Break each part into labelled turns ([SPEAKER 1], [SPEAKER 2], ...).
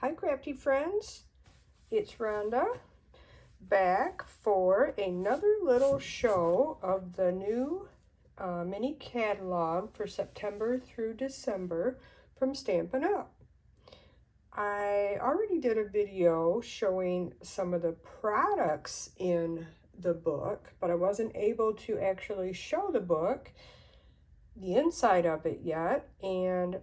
[SPEAKER 1] Hi crafty friends, it's Rhonda back for another little show of the new mini catalog for September through December from Stampin' Up. I already did a video showing some of the products in the book, but I wasn't able to actually show the book, the inside of it yet, and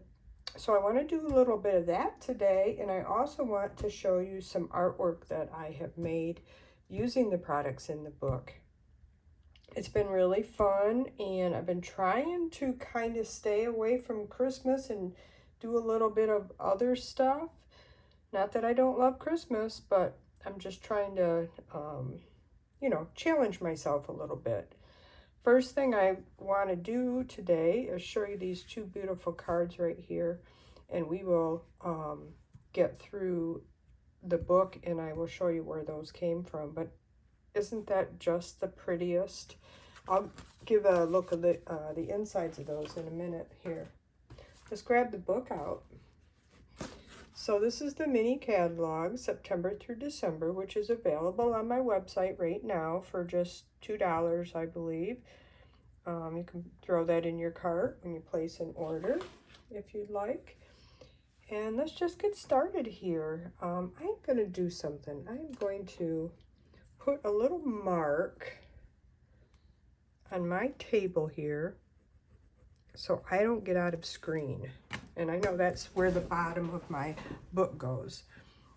[SPEAKER 1] so I want to do a little bit of that today, and I also want to show you some artwork that I have made using the products in the book. It's been really fun, and I've been trying to kind of stay away from Christmas and do a little bit of other stuff. Not that I don't love Christmas, but I'm just trying to, challenge myself a little bit. First thing I want to do today is show you these two beautiful cards right here, and we will get through the book and I will show you where those came from. But isn't that just the prettiest? I'll give a look at the insides of those in a minute here. Let's grab the book out. So this is the mini catalog, September through December, which is available on my website right now for just $2, I believe. You can throw that in your cart when you place an order, if you'd like. And let's just get started here. I'm going to do something. I'm going to put a little mark on my table here so I don't get out of screen. And I know that's where the bottom of my book goes.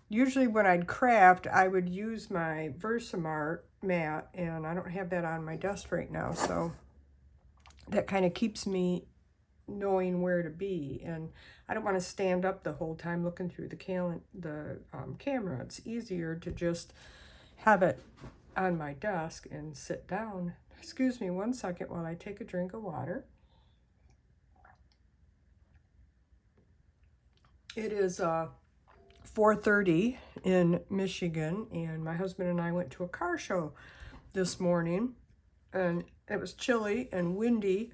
[SPEAKER 1] Usually when I'd craft, I would use my Versamart mat, and I don't have that on my desk right now, so that kind of keeps me knowing where to be. And I don't want to stand up the whole time looking through the camera. It's easier to just have it on my desk and sit down. Excuse me one second while I take a drink of water. It is 4:30 in Michigan, and my husband and I went to a car show this morning, and it was chilly and windy,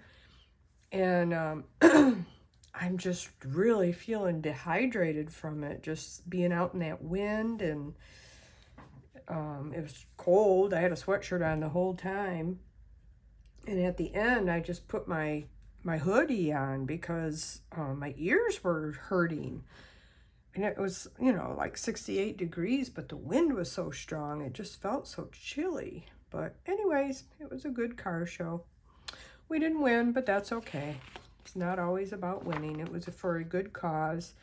[SPEAKER 1] and I'm just really feeling dehydrated from it, just being out in that wind, and it was cold. I had a sweatshirt on the whole time, and at the end I just put my hoodie on because my ears were hurting. And it was, like 68 degrees, but the wind was so strong, it just felt so chilly. But anyways, it was a good car show. We didn't win, but that's okay. It's not always about winning. It was for a good cause.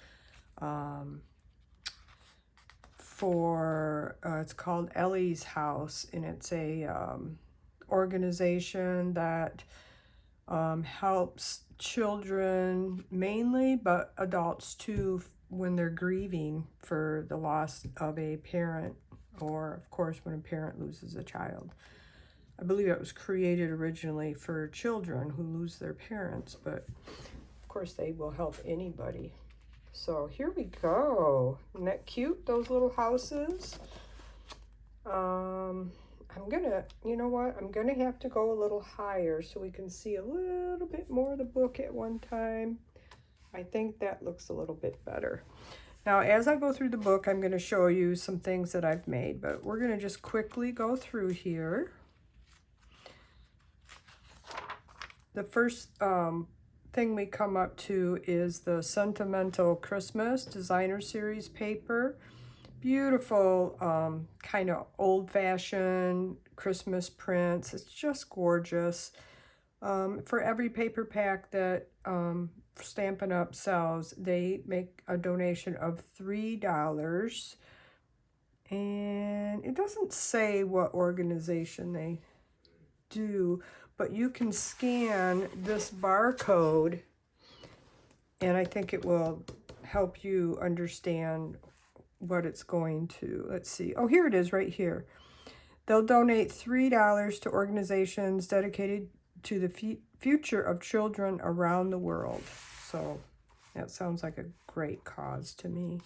[SPEAKER 1] It's called Ellie's House, and it's a organization that helps children mainly, but adults too, when they're grieving for the loss of a parent, or of course when a parent loses a child. I believe it was created originally for children who lose their parents, but of course they will help anybody. So here we go. Isn't that cute, those little houses? I'm gonna, I'm gonna have to go a little higher so we can see a little bit more of the book at one time. I think that looks a little bit better. Now, as I go through the book, I'm gonna show you some things that I've made, but we're gonna just quickly go through here. The first thing we come up to is the Sentimental Christmas Designer Series paper. Beautiful, kind of old-fashioned Christmas prints. It's just gorgeous. For every paper pack that Stampin' Up sells, they make a donation of $3. And it doesn't say what organization they do, but you can scan this barcode, and I think it will help you understand what it's going to. Let's see. Oh, here it is right here. They'll donate $3 to organizations dedicated to the future of children around the world. So that sounds like a great cause to me.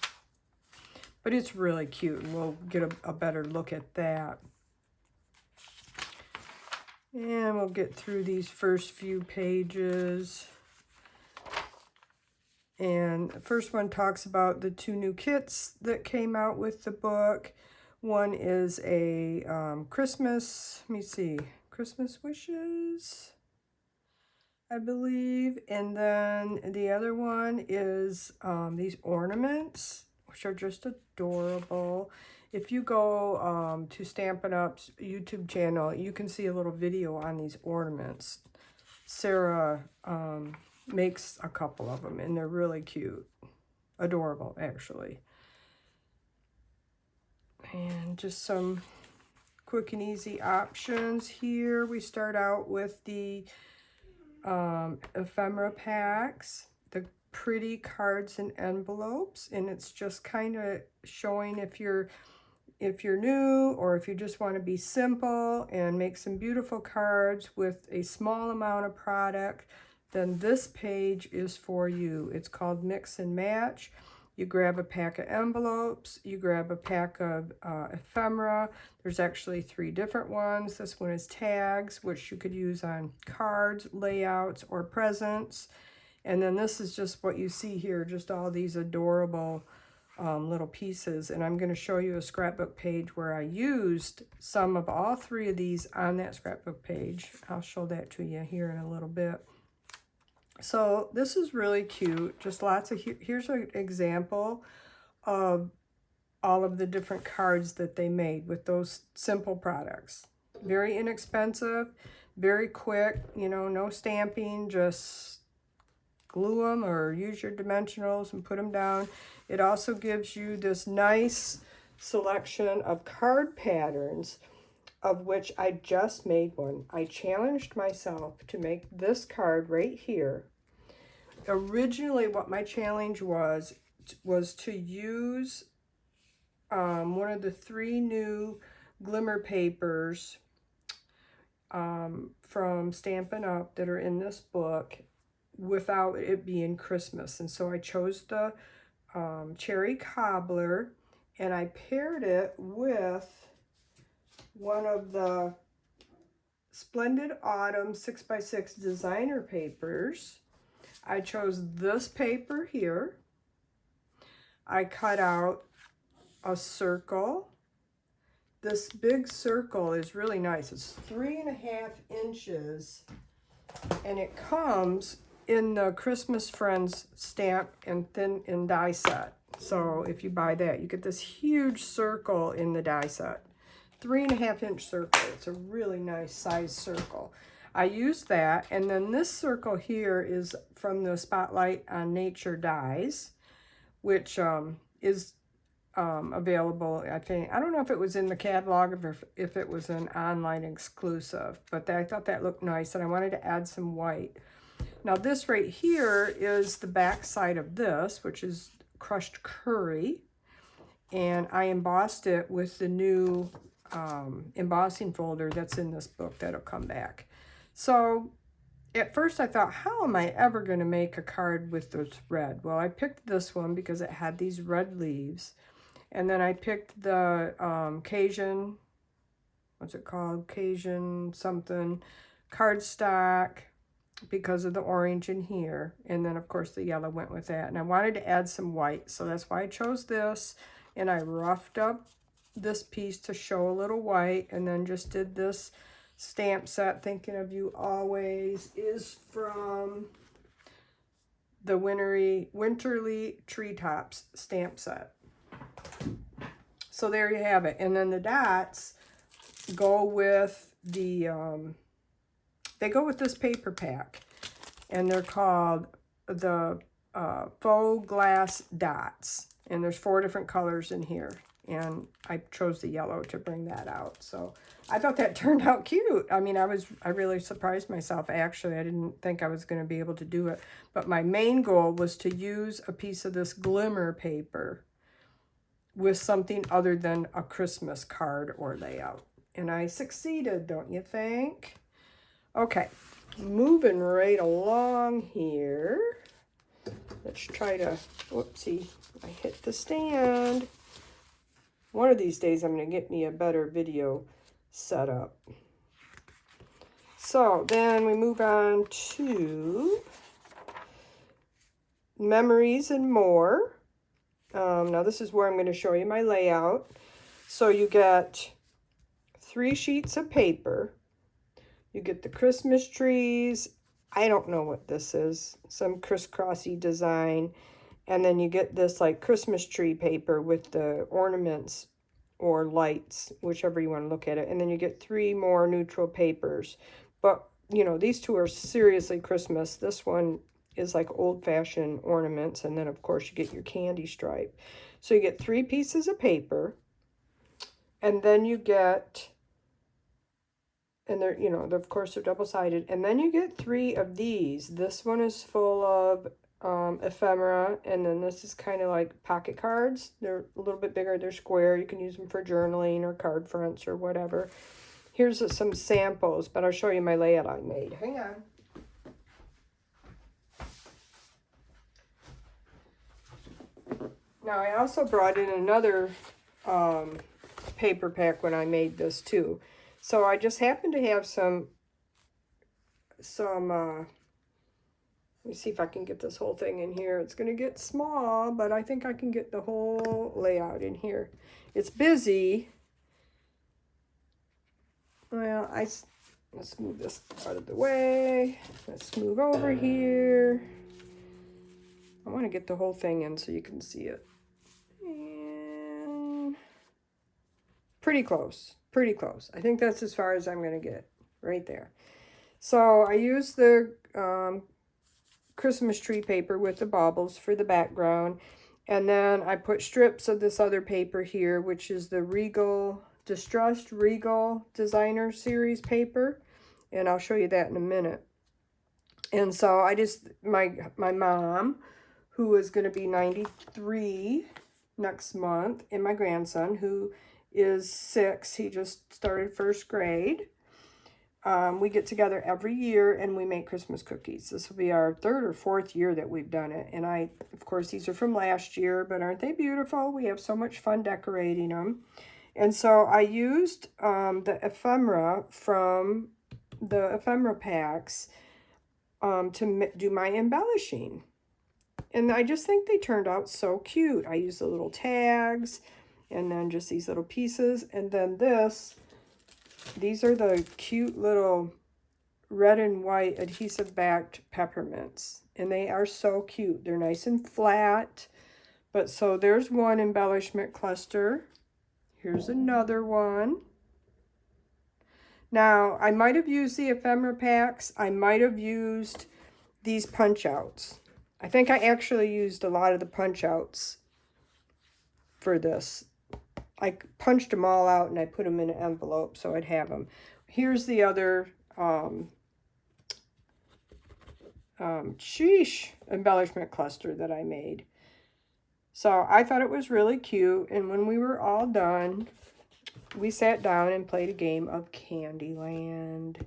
[SPEAKER 1] But it's really cute, and we'll get a better look at that. And we'll get through these first few pages. And the first one talks about the 2 new kits that came out with the book. One is a Christmas, let me see, Christmas wishes, I believe. And then the other one is these ornaments, which are just adorable. If you go to Stampin' Up's YouTube channel, you can see a little video on these ornaments. Sarah makes a couple of them, and they're really cute. Adorable, actually. And just some quick and easy options here. We start out with the ephemera packs, the pretty cards and envelopes, and it's just kind of showing if you're new or if you just want to be simple and make some beautiful cards with a small amount of product, then this page is for you. It's called Mix and Match. You grab a pack of envelopes, you grab a pack of ephemera. There's actually 3 different ones. This one is tags, which you could use on cards, layouts, or presents. And then this is just what you see here, just all these adorable little pieces. And I'm going to show you a scrapbook page where I used some of all 3 of these on that scrapbook page. I'll show that to you here in a little bit. So this is really cute. Just lots of, here's an example of all of the different cards that they made with those simple products. Very inexpensive, very quick, you know, no stamping, just glue them or use your dimensionals and put them down. It also gives you this nice selection of card patterns, of which I just made one. I challenged myself to make this card right here. Originally, what my challenge was to use one of the 3 new glimmer papers from Stampin' Up that are in this book without it being Christmas. And so I chose the Cherry Cobbler, and I paired it with one of the Splendid Autumn 6x6 designer papers. I chose this paper here. I cut out a circle. This big circle is really nice. It's 3.5 inches, and it comes in the Christmas Friends stamp and thin and die set. So if you buy that, you get this huge circle in the die set. 3.5 inch circle. It's a really nice size circle. I used that, and then this circle here is from the Spotlight on Nature dies, which is available, I think. I don't know if it was in the catalog or if it was an online exclusive, but I thought that looked nice, and I wanted to add some white. Now this right here is the back side of this, which is crushed curry, and I embossed it with the new embossing folder that's in this book that'll come back. So at first I thought, how am I ever going to make a card with this red? Well, I picked this one because it had these red leaves. And then I picked the Cajun, what's it called? Cajun something cardstock because of the orange in here. And then, of course, the yellow went with that. And I wanted to add some white, so that's why I chose this. And I roughed up this piece to show a little white, and then just did this stamp set. Thinking of You Always is from the Winterly Treetops stamp set. So there you have it. And then the dots go with the, they go with this paper pack. And they're called the Faux Glass Dots. And there's 4 different colors in here. And I chose the yellow to bring that out. So I thought that turned out cute. I mean, I really surprised myself. Actually, I didn't think I was going to be able to do it. But my main goal was to use a piece of this glimmer paper with something other than a Christmas card or layout. And I succeeded, don't you think? Okay, moving right along here. Let's try to, whoopsie, I hit the stand. One of these days I'm going to get me a better video set up. So then we move on to Memories and More. Now this is where I'm going to show you my layout. So you get 3 sheets of paper. You get the Christmas trees. I don't know what this is. Some crisscrossy design. And then you get this like Christmas tree paper with the ornaments or lights, whichever you want to look at it. And then you get 3 more neutral papers. But, you know, these 2 are seriously Christmas. This one is like old-fashioned ornaments. And then, of course, you get your candy stripe. So you get 3 pieces of paper. And then you get, and they're, you know, of course, they're double-sided. And then you get 3 of these. This one is full of ephemera, and then this is kind of like pocket cards. They're a little bit bigger. They're square. You can use them for journaling or card fronts or whatever. Here's some samples, but I'll show you my layout I made. Hang on. Now, I also brought in another paper pack when I made this too. So I just happened to have some let me see if I can get this whole thing in here. It's going to get small, but I think I can get the whole layout in here. It's busy. Well, let's move this out of the way. Let's move over here. I want to get the whole thing in so you can see it. And pretty close, pretty close. I think that's as far as I'm going to get right there. So I used the Christmas tree paper with the baubles for the background. And then I put strips of this other paper here, which is the Distressed Regal Designer Series paper. And I'll show you that in a minute. And so I just, my mom, who is going to be 93 next month, and my grandson, who is 6, he just started 1st grade. We get together every year and we make Christmas cookies. This will be our 3rd or 4th year that we've done it. And of course, these are from last year, but aren't they beautiful? We have so much fun decorating them. And so I used the ephemera from the ephemera packs to do my embellishing. And I just think they turned out so cute. I used the little tags and then just these little pieces. And then these are the cute little red and white adhesive backed peppermints. And they are so cute. They're nice and flat. But so there's one embellishment cluster. Here's another one. Now, I might have used the ephemera packs. I might have used these punch outs. I think I actually used a lot of the punch outs for this. I punched them all out and I put them in an envelope so I'd have them. Here's the other embellishment cluster that I made. So I thought it was really cute, and when we were all done, we sat down and played a game of Candyland.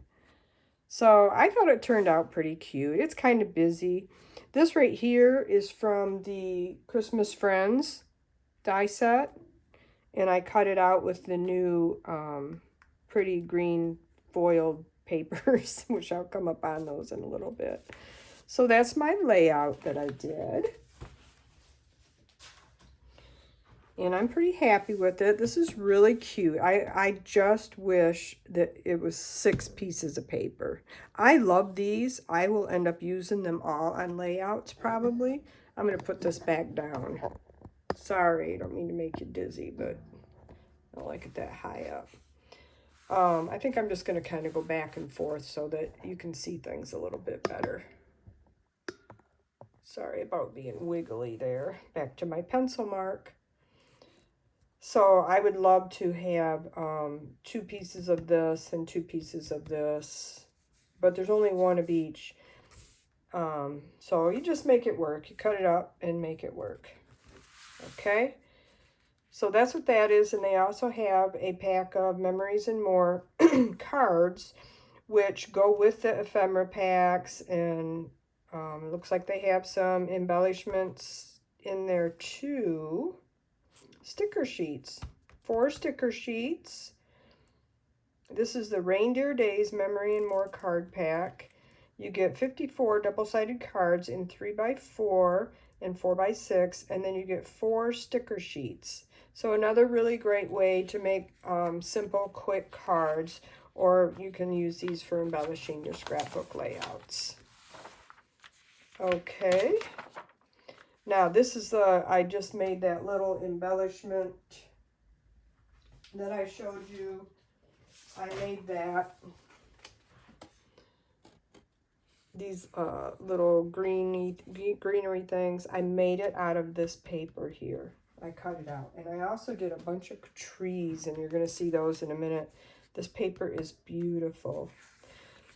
[SPEAKER 1] So I thought it turned out pretty cute. It's kind of busy. This right here is from the Christmas Friends die set, and I cut it out with the new pretty green foiled papers, which I'll come up on those in a little bit. So that's my layout that I did. And I'm pretty happy with it. This is really cute. I just wish that it was 6 pieces of paper. I love these. I will end up using them all on layouts probably. I'm going to put this back down. Sorry, I don't mean to make you dizzy, but I don't like it that high up. I think I'm just going to kind of go back and forth so that you can see things a little bit better. Sorry about being wiggly there. Back to my pencil mark. So I would love to have 2 pieces of this and 2 pieces of this, but there's only 1 of each. So you just make it work. You cut it up and make it work. Okay? So that's what that is. And they also have a pack of Memories and More cards, which go with the ephemera packs. And it looks like they have some embellishments in there too. Sticker sheets, 4 sticker sheets. This is the Reindeer Days Memory and More card pack. You get 54 double-sided cards in 3x4, and 4x6, and then you get 4 sticker sheets. So another really great way to make simple, quick cards, or you can use these for embellishing your scrapbook layouts. Okay, now this is I just made that little embellishment that I showed you. I made that. These little greenery things, I made it out of this paper here. I cut it out. And I also did a bunch of trees, and you're going to see those in a minute. This paper is beautiful.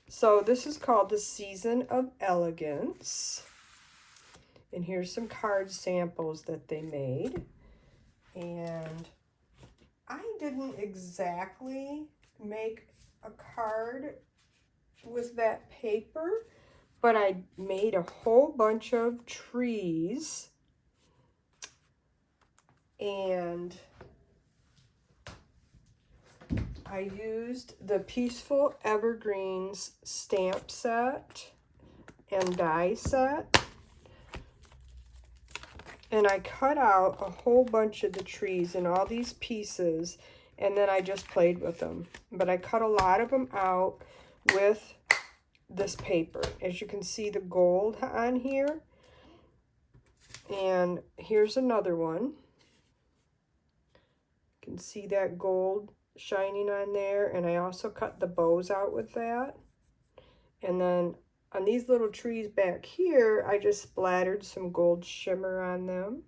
[SPEAKER 1] So this is called the Season of Elegance. And here's some card samples that they made. And I didn't exactly make a card with that paper, but I made a whole bunch of trees, and I used the Peaceful Evergreens stamp set and die set, and I cut out a whole bunch of the trees in all these pieces, and then I just played with them. But I cut a lot of them out with this paper. As you can see, the gold on here. And here's another one. You can see that gold shining on there. And I also cut the bows out with that. And then on these little trees back here, I just splattered some gold shimmer on them.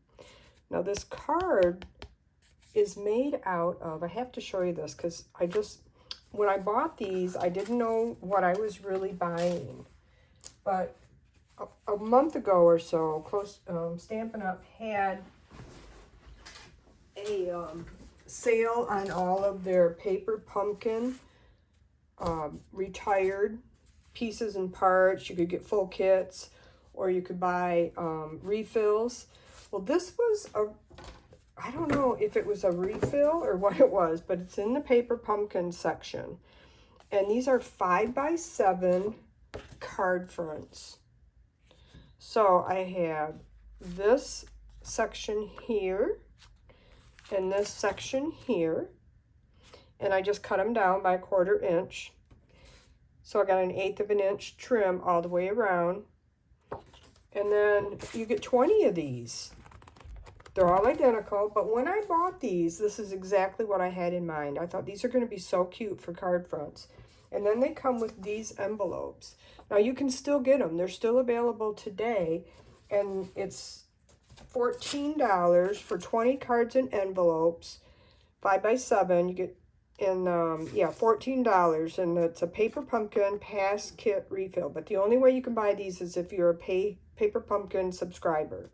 [SPEAKER 1] Now this card is made out of, I have to show you this because when I bought these, I didn't know what I was really buying. But a month ago or so, Stampin' Up! Had a sale on all of their paper pumpkin retired pieces and parts. You could get full kits, or you could buy refills. Well, this was I don't know if it was a refill or what it was, but it's in the paper pumpkin section. And these are 5x7 card fronts. So I have this section here and this section here. And I just cut them down by 1/4 inch. So I got an 1/8 of an inch trim all the way around. And then you get 20 of these. They're all identical, but when I bought these, this is exactly what I had in mind. I thought these are going to be so cute for card fronts. And then they come with these envelopes. Now you can still get them. They're still available today, and it's $14 for 20 cards and envelopes, 5x7. You get yeah, $14, and it's a paper pumpkin pass kit refill. But the only way you can buy these is if you're a paper pumpkin subscriber.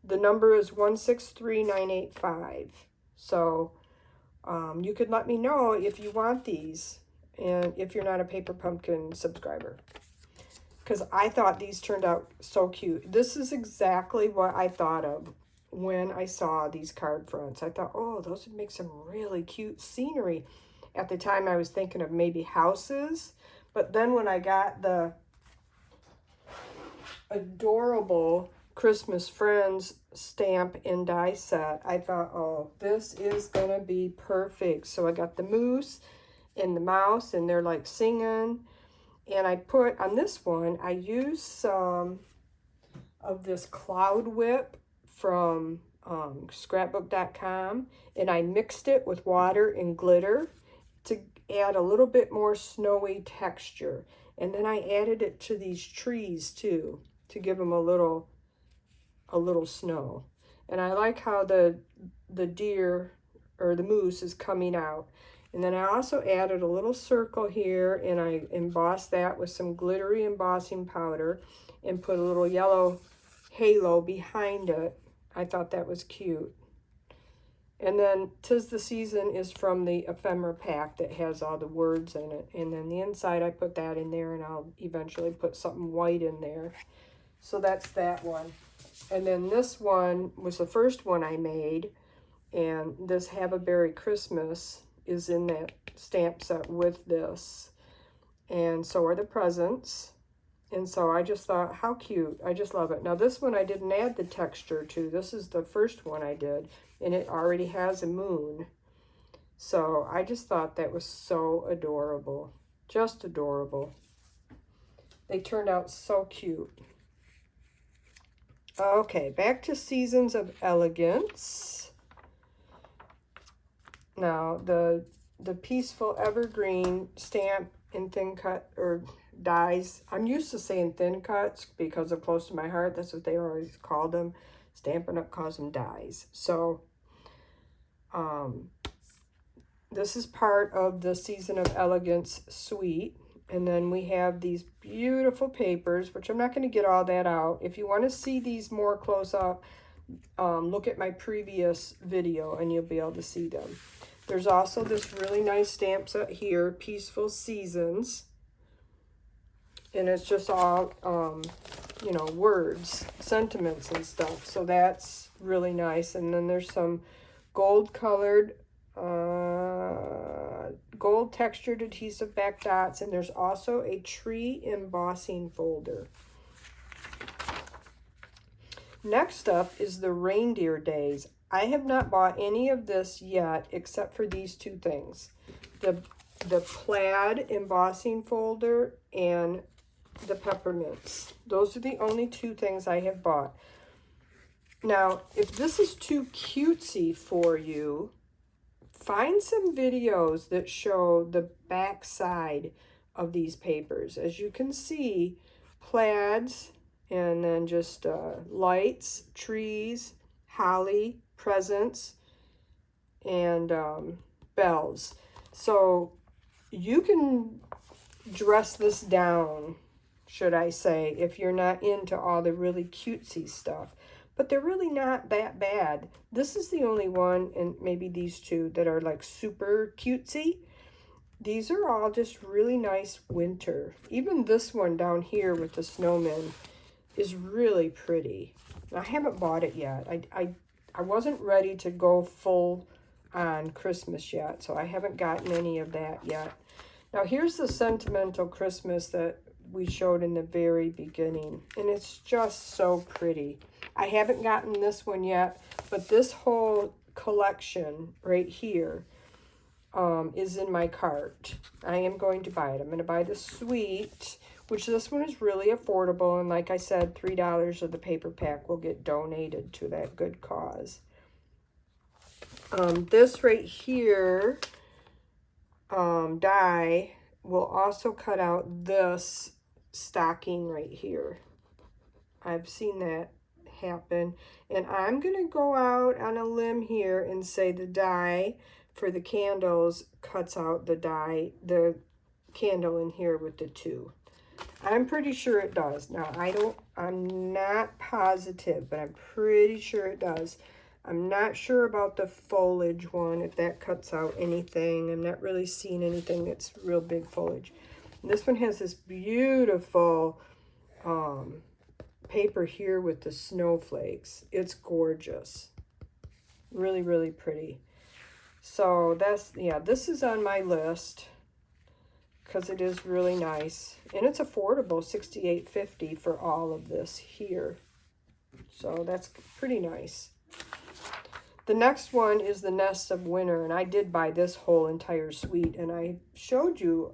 [SPEAKER 1] The number is 163985. So you could let me know if you want these, and if you're not a paper pumpkin subscriber, because I thought these turned out so cute. This is exactly what I thought of when I saw these card fronts. I thought, oh, those would make some really cute scenery. At the time, I was thinking of maybe houses, but then when I got the adorable Christmas Friends stamp and die set, I thought, oh, this is gonna be perfect. So I got the moose and the mouse, and they're like singing. And I put on this one, I used some of this Cloud Whip from scrapbook.com, and I mixed it with water and glitter to add a little bit more snowy texture. And then I added it to these trees too, to give them a little snow. And I like how the deer or the moose is coming out. And then I also added a little circle here, and I embossed that with some glittery embossing powder and put a little yellow halo behind it. I thought that was cute. And then 'Tis the Season is from the ephemera pack that has all the words in it. And then the inside, I put that in there, and I'll eventually put something white in there. So that's that one. And then this one was the first one I made, and this Have a Berry Christmas is in that stamp set with this. And so are the presents. And so I just thought, how cute. I just love it. Now this one I didn't add the texture to. This is the first one I did. And it already has a moon. So I just thought that was so adorable. Just adorable. They turned out so cute. Okay, back to Seasons of Elegance. Now, the Peaceful Evergreen stamp in thin cut, or dies. I'm used to saying thin cuts because of Close to My Heart. That's what they always called them. Stampin' Up calls them dies. So, this is part of the Season of Elegance suite. And then we have these beautiful papers, which I'm not going to get all that out. If you want to see these more close up, look at my previous video and you'll be able to see them. There's also this really nice stamp set here, Peaceful Seasons. And it's just all, you know, words, sentiments and stuff. So that's really nice. And then there's some gold colored, gold textured adhesive back dots. And there's also a tree embossing folder. Next up is the Reindeer Days. I have not bought any of this yet except for these two things. The plaid embossing folder and the peppermints. Those are the only two things I have bought. Now, if this is too cutesy for you, find some videos that show the back side of these papers. As you can see, plaids, and then just lights, trees, holly, presents, and bells. So you can dress this down, should I say, if you're not into all the really cutesy stuff. But they're really not that bad. This is the only one, and maybe these two, that are like super cutesy. These are all just really nice winter. Even this one down here with the snowman is really pretty. I haven't bought it yet. I wasn't ready to go full on Christmas yet, so I haven't gotten any of that yet. Now here's the Sentimental Christmas that we showed in the very beginning, and it's just so pretty. I haven't gotten this one yet, but this whole collection right here is in my cart. I am going to buy it. I'm going to buy the suite, which this one is really affordable, and like I said, $3 of the paper pack will get donated to that good cause. This right here, die, will also cut out this stocking right here. I've seen that happen, and I'm going to go out on a limb here and say the die for the candles cuts out the candle in here with the two. I'm pretty sure it does. Now, I'm not positive, but I'm pretty sure it does. I'm not sure about the foliage one, if that cuts out anything. I'm not really seeing anything that's real big foliage. And this one has this beautiful paper here with the snowflakes. It's gorgeous. Really, really pretty. So that's, yeah, this is on my list because it is really nice. And it's affordable, $68.50 for all of this here. So that's pretty nice. The next one is the Nest of Winter, and I did buy this whole entire suite, and I showed you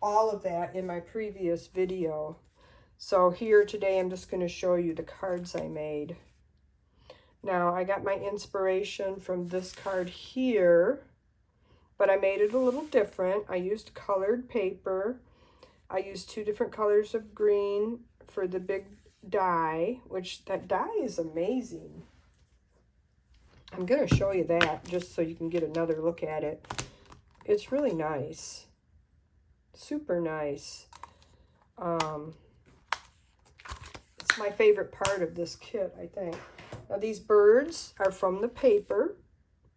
[SPEAKER 1] all of that in my previous video. So here today, I'm just going to show you the cards I made. Now, I got my inspiration from this card here, but I made it a little different. I used colored paper. I used 2 different colors of green for the big die, which that die is amazing. I'm going to show you that just so you can get another look at it. It's really nice. Super nice. It's my favorite part of this kit, I think. Now, these birds are from the paper.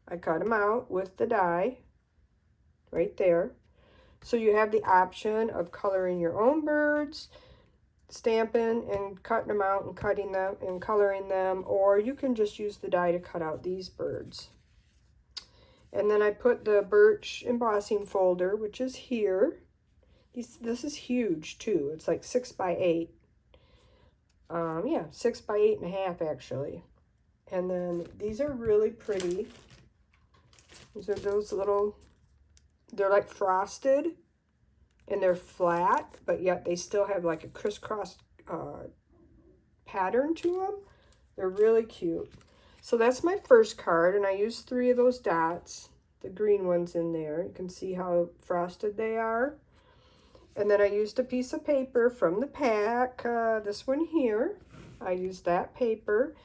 [SPEAKER 1] I cut them out with the die right there. So you have the option of coloring your own birds, stamping and cutting them out and cutting them and coloring them, or you can just use the die to cut out these birds. And then I put the birch embossing folder, which is here. This is huge too. It's like 6 by 8. Yeah, 6 by 8.5 actually. And then these are really pretty. These are those little, they're like frosted and they're flat, but yet they still have like a crisscross pattern to them. They're really cute. So that's my first card, and I used 3 of those dots, the green ones in there. You can see how frosted they are. And then I used a piece of paper from the pack, this one here. I used that paper,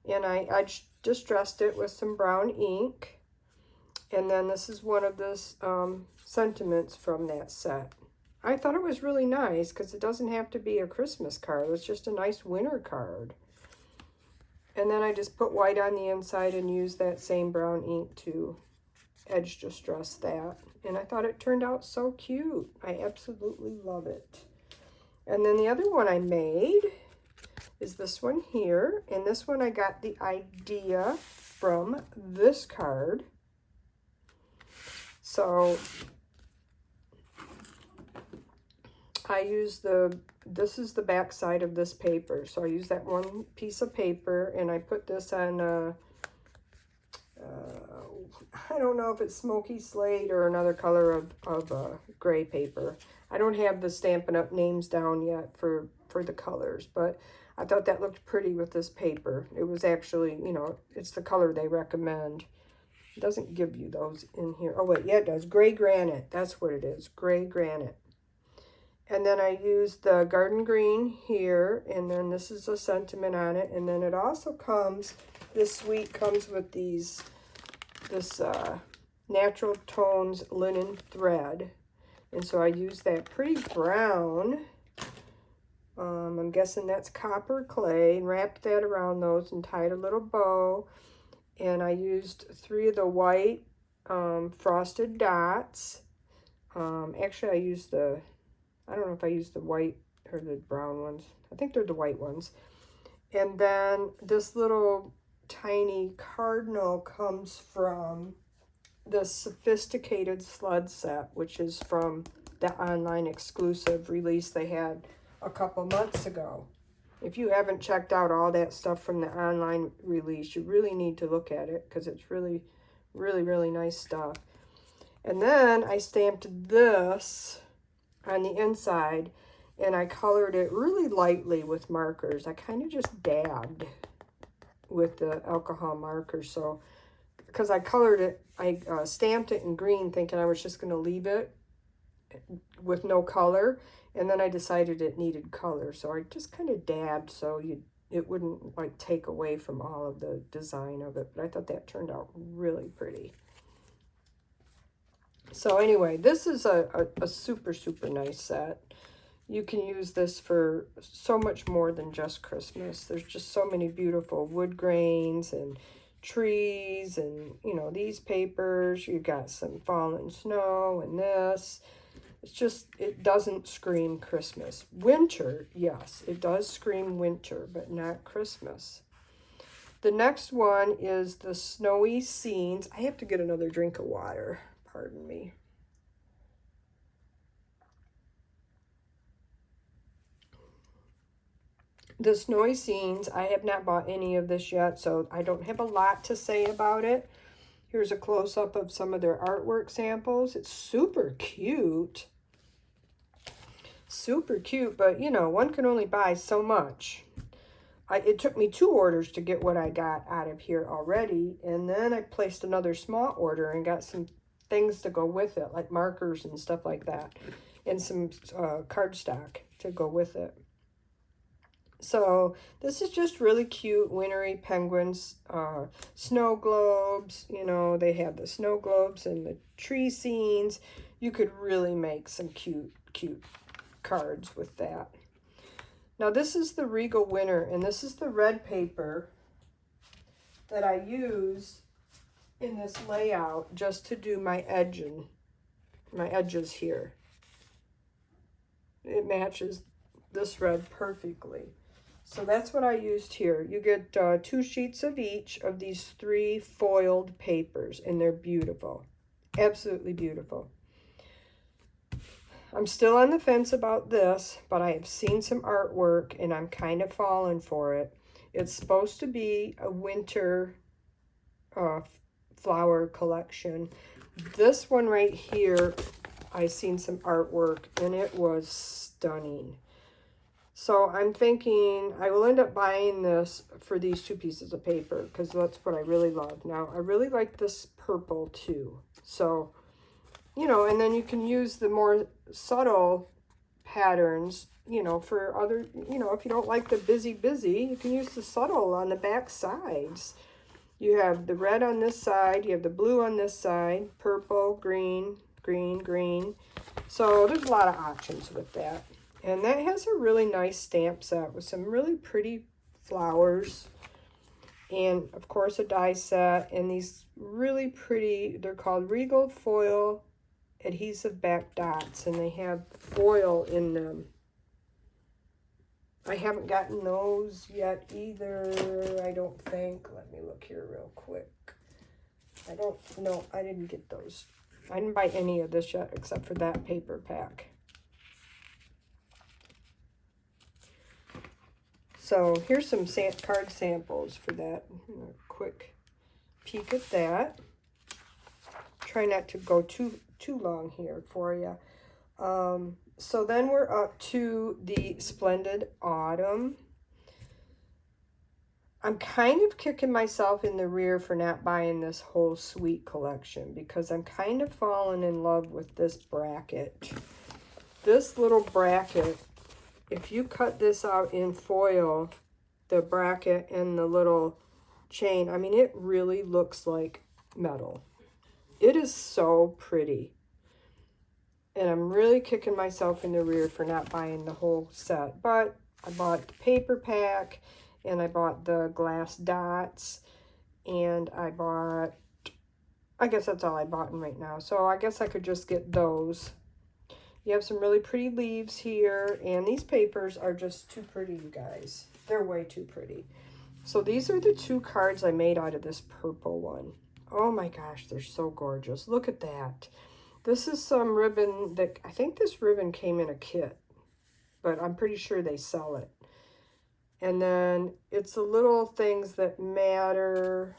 [SPEAKER 1] and I distressed it with some brown ink. And then this is one of the sentiments from that set. I thought it was really nice because it doesn't have to be a Christmas card. It's just a nice winter card. And then I just put white on the inside and used that same brown ink to edge distress that. And I thought it turned out so cute. I absolutely love it. And then the other one I made is this one here. And this one I got the idea from this card. So I use this is the back side of this paper. So I use that one piece of paper and I put this on, I don't know if it's smoky slate or another color of gray paper. I don't have the Stampin' Up! Names down yet for the colors, but I thought that looked pretty with this paper. It was actually, you know, it's the color they recommend. It doesn't give you those in here. Oh, wait, yeah, it does. Gray granite. That's what it is. Gray granite. And then I used the garden green here, and then this is a sentiment on it. And then it also comes, this suite comes with this Natural Tones linen thread. And so I used that pretty brown, I'm guessing that's copper clay, and wrapped that around those and tied a little bow. And I used 3 of the white frosted dots. Actually, I used I don't know if I used the white or the brown ones. I think they're the white ones. And then this little tiny cardinal comes from the Sophisticated Sled set, which is from the online exclusive release they had a couple months ago. If you haven't checked out all that stuff from the online release, you really need to look at it because it's really, really, really nice stuff. And then I stamped this on the inside, and I colored it really lightly with markers. I kind of just dabbed with the alcohol marker. So, because I colored it, I stamped it in green thinking I was just going to leave it with no color. And then I decided it needed color. So I just kind of dabbed so it wouldn't like take away from all of the design of it. But I thought that turned out really pretty. So anyway, this is a super, super nice set. You can use this for so much more than just Christmas. There's just so many beautiful wood grains and trees and, you know, these papers. You got some fallen snow and this. It's just, it doesn't scream Christmas. Winter, yes, it does scream winter, but not Christmas. The next one is the Snowy Scenes. I have to get another drink of water. Pardon me. The Snowy Scenes, I have not bought any of this yet, so I don't have a lot to say about it. Here's a close-up of some of their artwork samples. It's super cute. Super cute, but, you know, one can only buy so much. It took me 2 orders to get what I got out of here already, and then I placed another small order and got some things to go with it, like markers and stuff like that, and some cardstock to go with it. So this is just really cute, wintry penguins, snow globes. You know, they have the snow globes and the tree scenes. You could really make some cute, cute cards with that. Now this is the Regal Winner, and this is the red paper that I use in this layout just to do my edges here. It matches this red perfectly. So that's what I used here. You get 2 sheets of each of these 3 foiled papers, and they're beautiful. Absolutely beautiful. I'm still on the fence about this, but I have seen some artwork and I'm kind of falling for it. It's supposed to be a winter flower collection. This one right here, I seen some artwork and it was stunning. So I'm thinking I will end up buying this for these 2 pieces of paper because that's what I really love. Now, I really like this purple too. So, you know, and then you can use the more subtle patterns, you know, for other, you know, if you don't like the busy, you can use the subtle on the back sides. You have the red on this side, you have the blue on this side, purple, green, green, green. So there's a lot of options with that. And that has a really nice stamp set with some really pretty flowers. And of course a die set and these really pretty, they're called Regal Foil Adhesive Back Dots, and they have foil in them. I haven't gotten those yet either, I don't think. Let me look here real quick. I didn't get those. I didn't buy any of this yet except for that paper pack. So here's some card samples for that. A quick peek at that. Try not to go too long here for you. So then we're up to the Splendid Autumn. I'm kind of kicking myself in the rear for not buying this whole suite collection because I'm kind of falling in love with this bracket. This little bracket, if you cut this out in foil, the bracket and the little chain, I mean, it really looks like metal. It is so pretty. And I'm really kicking myself in the rear for not buying the whole set. But I bought the paper pack, and I bought the glass dots, and I bought, I guess that's all I bought in right now. So I guess I could just get those. You have some really pretty leaves here, and these papers are just too pretty, you guys. They're way too pretty. So these are the 2 cards I made out of this purple one. Oh my gosh, they're so gorgeous. Look at that. This is some ribbon that, I think this ribbon came in a kit, but I'm pretty sure they sell it. And then it's the little things that matter.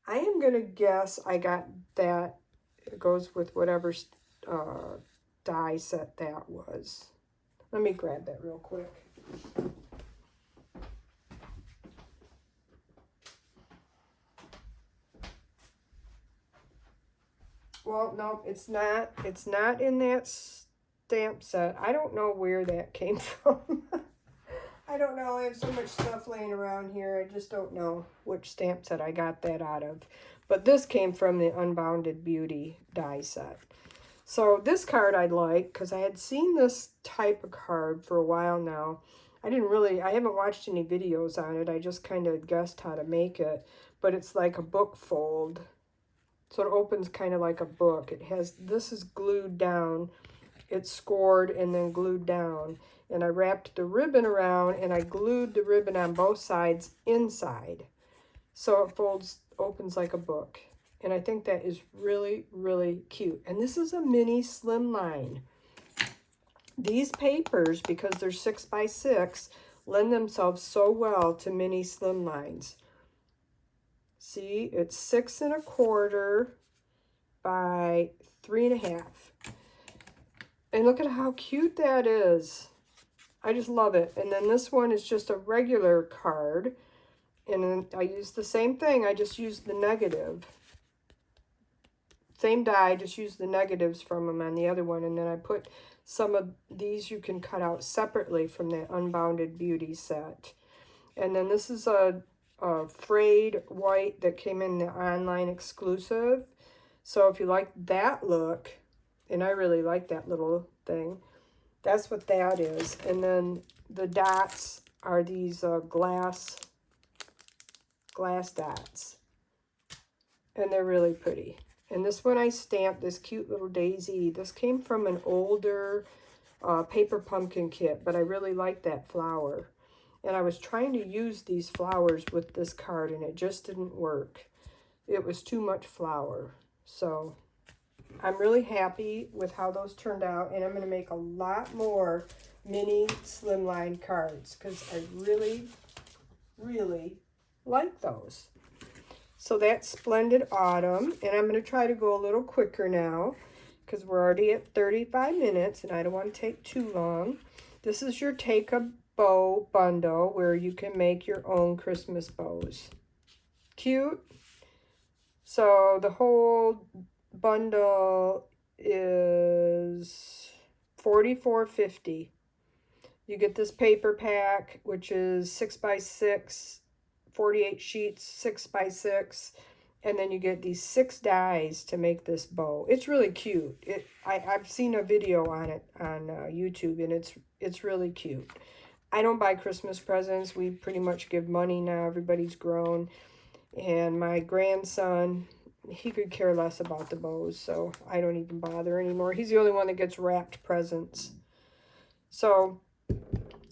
[SPEAKER 1] I am going to guess I got that. It goes with whatever die set that was. Let me grab that real quick. Well, no, it's not. It's not in that stamp set. I don't know where that came from. I don't know. I have so much stuff laying around here. I just don't know which stamp set I got that out of. But this came from the Unbounded Beauty die set. So this card I like because I had seen this type of card for a while now. I haven't watched any videos on it. I just kind of guessed how to make it. But it's like a book fold. So it opens kind of like a book. This is glued down. It's scored and then glued down. And I wrapped the ribbon around and I glued the ribbon on both sides inside. So it opens like a book. And I think that is really, really cute. And this is a mini slimline. These papers, because they're 6x6, lend themselves so well to mini slimlines. See, it's 6 1/4 by 3 1/2. And look at how cute that is. I just love it. And then this one is just a regular card. And then I use the same thing. I just used the negative. Same die, just use the negatives from them on the other one. And then I put some of these you can cut out separately from the Unbounded Beauty set. And then this is a frayed white that came in the online exclusive. So if you like that look, and I really like that little thing, that's what that is. And then the dots are these glass dots. And they're really pretty. And this one I stamped this cute little daisy. This came from an older paper pumpkin kit, but I really like that flower. And I was trying to use these flowers with this card, and it just didn't work. It was too much flower. So I'm really happy with how those turned out, and I'm going to make a lot more mini slimline cards because I really, really like those. So that's Splendid Autumn, and I'm going to try to go a little quicker now because we're already at 35 minutes, and I don't want to take too long. This is your Take a Bow bundle where you can make your own Christmas bows. Cute. So the whole bundle is $44.50. You get this paper pack, which is 6x6, 48 sheets, 6x6, and then you get these 6 dies to make this bow. It's really cute. I've seen a video on it on YouTube, and it's really cute. I don't buy Christmas presents. We pretty much give money now. Everybody's grown. And my grandson, he could care less about the bows, so I don't even bother anymore. He's the only one that gets wrapped presents. So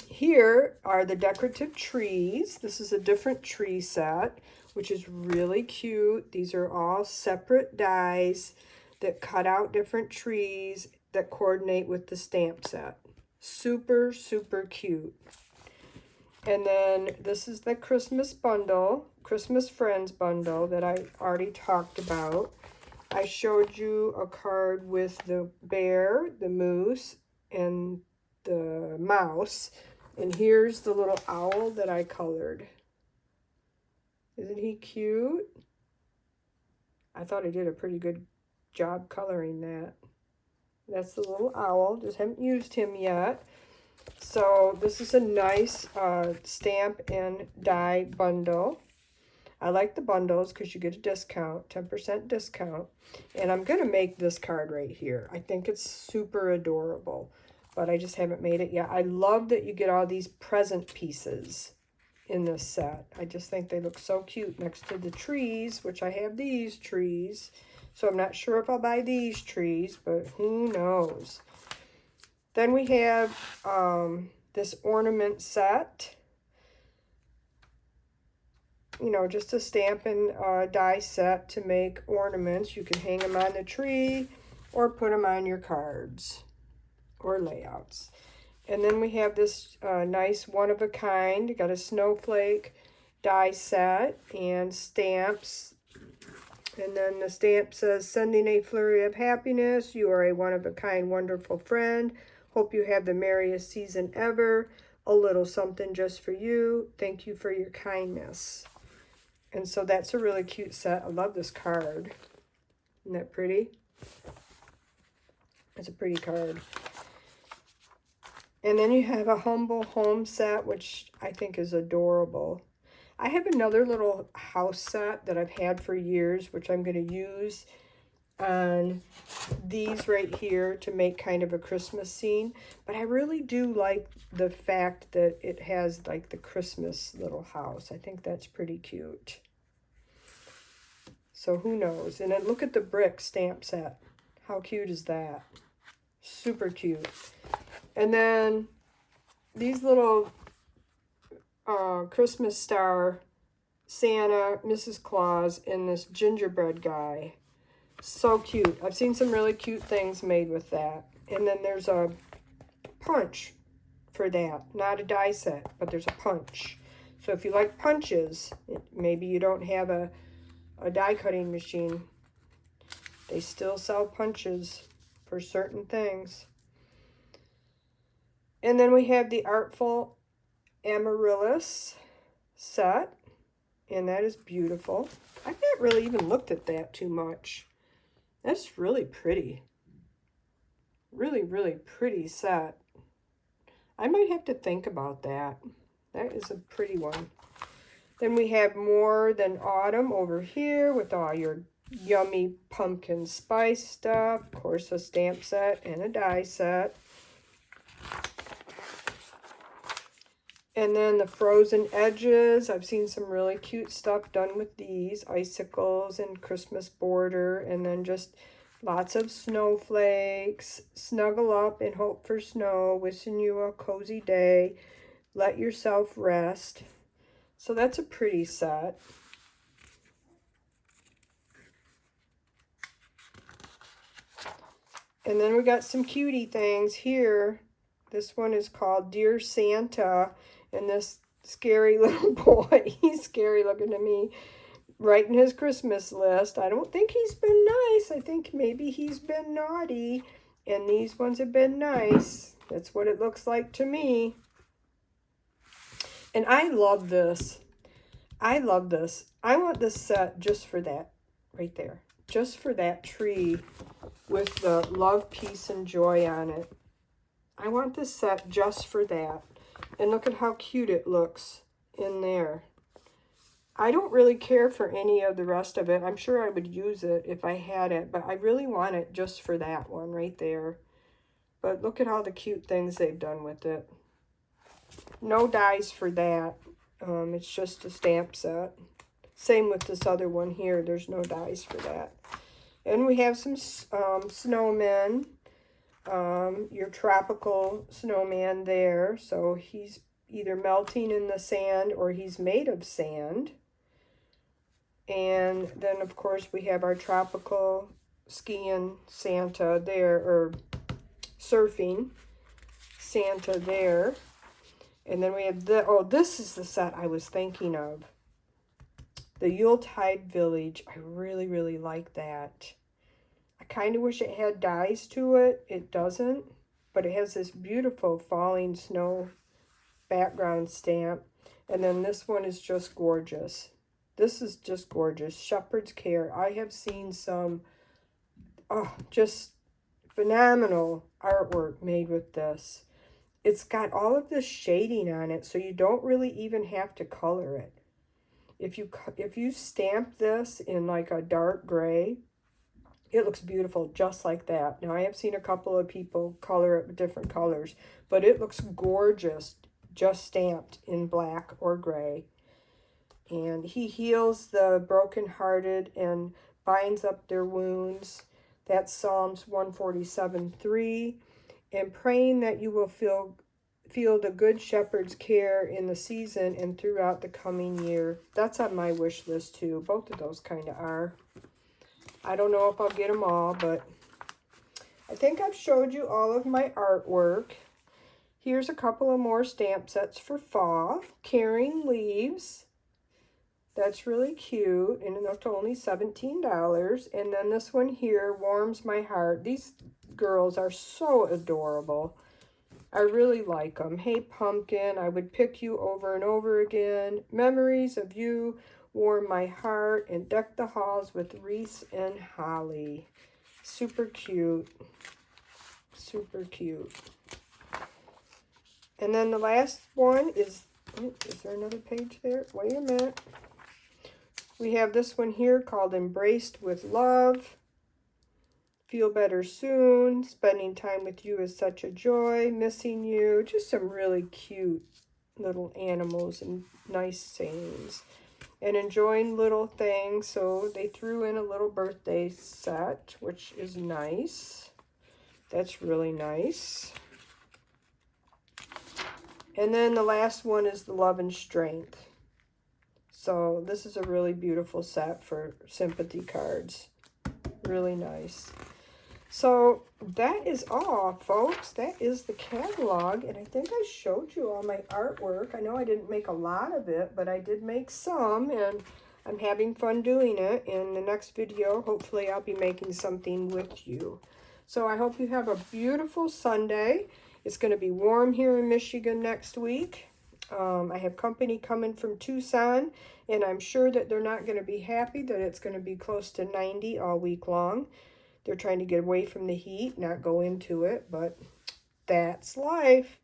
[SPEAKER 1] here are the decorative trees. This is a different tree set, which is really cute. These are all separate dies that cut out different trees that coordinate with the stamp set. Super, super cute. And then this is the Christmas bundle, Christmas Friends bundle that I already talked about. I showed you a card with the bear, the moose, and the mouse. And here's the little owl that I colored. Isn't he cute? I thought I did a pretty good job coloring that. That's the little owl. Just haven't used him yet. So this is a nice stamp and die bundle. I like the bundles because you get a discount, 10% discount. And I'm going to make this card right here. I think it's super adorable, but I just haven't made it yet. I love that you get all these present pieces in this set. I just think they look so cute next to the trees, which I have these trees. So I'm not sure if I'll buy these trees, but who knows. Then we have this ornament set. You know, just a stamp and die set to make ornaments. You can hang them on the tree or put them on your cards or layouts. And then we have this nice one-of-a-kind. You got a snowflake die set and stamps. And then the stamp says, sending a flurry of happiness. You are a one-of-a-kind, wonderful friend. Hope you have the merriest season ever. A little something just for you. Thank you for your kindness. And so that's a really cute set. I love this card. Isn't that pretty? It's a pretty card. And then you have a humble home set, which I think is adorable. I have another little house set that I've had for years, which I'm going to use on these right here to make kind of a Christmas scene. But I really do like the fact that it has like the Christmas little house. I think that's pretty cute. So who knows? And then look at the brick stamp set. How cute is that? Super cute. And then these little Christmas star, Santa, Mrs. Claus, and this gingerbread guy. So cute. I've seen some really cute things made with that. And then there's a punch for that. Not a die set, but there's a punch. So if you like punches, maybe you don't have a die cutting machine, they still sell punches for certain things. And then we have the Artful Amaryllis set. And that is beautiful. I've not really even looked at that too much. That's really pretty. Really, really pretty set. I might have to think about that. That is a pretty one. Then we have More Than Autumn over here with all your yummy pumpkin spice stuff. Of course, a stamp set and a die set. And then the frozen edges. I've seen some really cute stuff done with these. Icicles and Christmas border. And then just lots of snowflakes. Snuggle up and hope for snow. Wishing you a cozy day. Let yourself rest. So that's a pretty set. And then we got some cutie things here. This one is called Dear Santa. And this scary little boy, he's scary looking to me, writing his Christmas list. I don't think he's been nice. I think maybe he's been naughty. And these ones have been nice. That's what it looks like to me. And I love this. I love this. I want this set just for that right there. Just for that tree with the love, peace, and joy on it. I want this set just for that. And look at how cute it looks in there. I don't really care for any of the rest of it. I'm sure I would use it if I had it, but I really want it just for that one right there. But look at all the cute things they've done with it. No dies for that. It's just a stamp set. Same with this other one here. There's no dies for that. And we have some snowmen. Your tropical snowman there. So he's either melting in the sand or he's made of sand. And then, of course, we have our tropical skiing Santa there, or surfing Santa there. And then we have the, oh, this is the set I was thinking of. The Yuletide Village. I really, really like that. I kind of wish it had dies to it. It doesn't. But it has this beautiful falling snow background stamp. And then this one is just gorgeous. This is just gorgeous. Shepherd's Care. I have seen some, just phenomenal artwork made with this. It's got all of this shading on it, so you don't really even have to color it. If you stamp this in like a dark gray, it looks beautiful just like that. Now, I have seen a couple of people color it with different colors, but it looks gorgeous just stamped in black or gray. And he heals the brokenhearted and binds up their wounds. That's Psalms 147:3. And praying that you will feel the good shepherd's care in the season and throughout the coming year. That's on my wish list too. Both of those kind of are. I don't know if I'll get them all, but I think I've showed you all of my artwork. Here's a couple of more stamp sets for fall. Caring Leaves. That's really cute, and it's only $17. And then this one here, Warms My Heart. These girls are so adorable. I really like them. Hey Pumpkin, I would pick you over and over again. Memories of You, Warm My Heart, and Deck the Halls with Wreaths and Holly. Super cute. Super cute. And then the last one is, oh, is there another page there? Wait a minute. We have this one here called Embraced with Love. Feel Better Soon. Spending Time with You is Such a Joy. Missing You. Just some really cute little animals and nice sayings. And Enjoying Little Things. So they threw in a little birthday set, which is nice. That's really nice. And then the last one is the Love and Strength. So this is a really beautiful set for sympathy cards. Really nice. So that is all, folks. That is the catalog. And I think I showed you all my artwork. I know I didn't make a lot of it, but I did make some. And I'm having fun doing it. In the next video, hopefully I'll be making something with you. So I hope you have a beautiful Sunday. It's going to be warm here in Michigan next week. I have company coming from Tucson, and I'm sure that they're not going to be happy that it's going to be close to 90 all week long. They're trying to get away from the heat, not go into it, but that's life.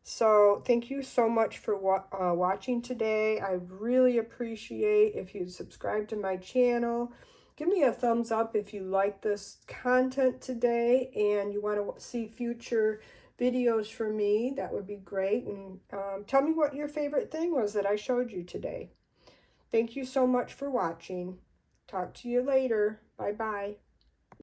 [SPEAKER 1] So thank you so much for watching today. I really appreciate if you'd subscribe to my channel. Give me a thumbs up if you like this content today and you want to see future videos from me. That would be great. And tell me what your favorite thing was that I showed you today. Thank you so much for watching. Talk to you later. Bye-bye.